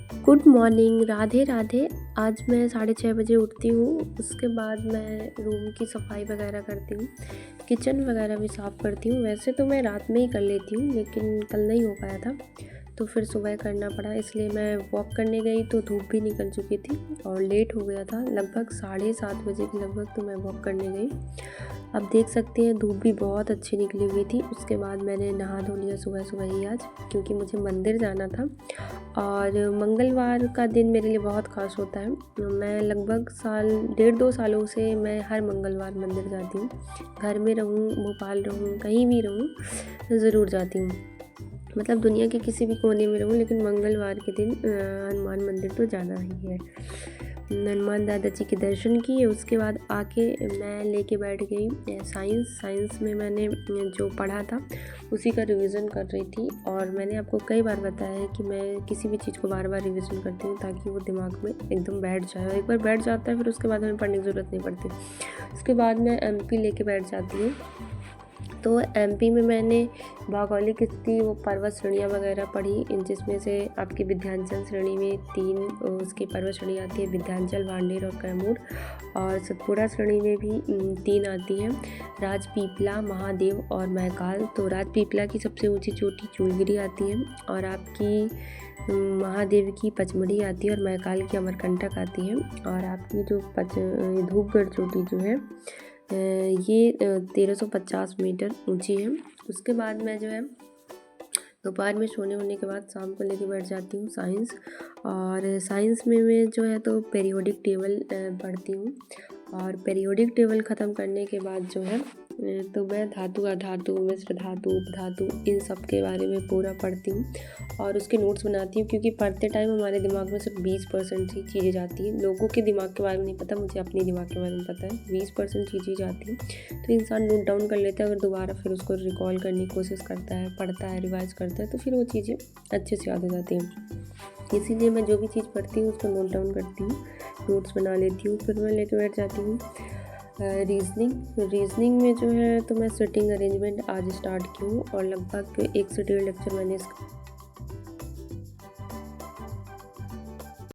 Good morning, Radhe Radhe. आज मैं 6:30 बजे उठती हूँ। उसके बाद मैं रूम की सफाई वगैरह करती हूँ, किचन वगैरह भी साफ़ करती हूँ। वैसे तो मैं रात में ही कर लेती हूँ, लेकिन कल नहीं हो पाया था तो फिर सुबह करना पड़ा। इसलिए मैं वॉक करने गई तो धूप भी निकल चुकी थी और लेट हो गया था। लगभग 7:30 बजे के लगभग तो मैं वॉक करने गई। अब देख सकते हैं धूप भी बहुत अच्छी निकली हुई थी। उसके बाद मैंने नहा धो लिया सुबह सुबह ही आज, क्योंकि मुझे मंदिर जाना था और मंगलवार का दिन मेरे लिए बहुत ख़ास होता है। मैं लगभग 1.5-2 सालों से मैं हर मंगलवार मंदिर जाती हूँ। घर में रहूँ, भोपाल रहूँ, कहीं भी रहूँ, ज़रूर जाती हूँ। मतलब दुनिया के किसी भी कोने में रहूँ, लेकिन मंगलवार के दिन हनुमान मंदिर तो जाना ही है। हनुमान दादा जी के दर्शन किए। उसके बाद आके मैं लेके बैठ गई साइंस में मैंने जो पढ़ा था उसी का रिवीजन कर रही थी। और मैंने आपको कई बार बताया है कि मैं किसी भी चीज़ को बार बार रिवीजन करती हूँ ताकि वो दिमाग में एकदम बैठ जाए। और एक बार बैठ जाता है फिर उसके बाद हमें पढ़ने की ज़रूरत नहीं पड़ती। उसके बाद मैं एमपी लेके बैठ जाती हूँ। तो एमपी में मैंने भौगोलिक स्थिति, वो पर्वत श्रेणियाँ वगैरह पढ़ी, जिसमें से आपकी विंध्याचल श्रेणी में 3 उसकी पर्वत श्रेणी आती है, विंध्याचल, भांडेर और कैमूर। और सतपुड़ा श्रेणी में भी 3 आती हैं, राजपीपला, महादेव और महाकाल। तो राजपीपला की सबसे ऊंची चोटी चूलगिरी आती है, और आपकी महादेव की पचमढ़ी आती है, और महाकाल की अमरकंटक आती है। और आपकी जो धूपगढ़ चोटी जो है ये 1350 मीटर ऊंची है। उसके बाद मैं जो है दोपहर में सोने होने के बाद शाम को लेके बैठ जाती हूँ साइंस। और साइंस में मैं जो है तो पीरियोडिक टेबल पढ़ती हूँ। और पीरियोडिक टेबल ख़त्म करने के बाद जो है तो मैं धातु, अधातु, मिश्र धातु, उपधातु, इन सब के बारे में पूरा पढ़ती हूँ और उसके नोट्स बनाती हूँ। क्योंकि पढ़ते टाइम हमारे दिमाग में सिर्फ 20% ही चीज़ें जाती हैं। लोगों के दिमाग के बारे में नहीं पता, मुझे अपने दिमाग के बारे में पता है। 20% चीज़ें जाती हैं, तो इंसान नोट डाउन कर लेता है। अगर दोबारा फिर उसको रिकॉल करने की कोशिश करता है, पढ़ता है, रिवाइज करता है, तो फिर वो चीज़ें अच्छे से याद हो जाती हैं। इसीलिए मैं जो भी चीज़ पढ़ती हूँ उसको नोट डाउन करती हूँ, नोट्स बना लेती हूँ, फिर मैं लेके बैठ जाती हूँ। रीजनिंग में जो है तो मैं सिटिंग अरेंजमेंट आज स्टार्ट की हूँ, और लगभग 1 से 1.5 लेक्चर मैंने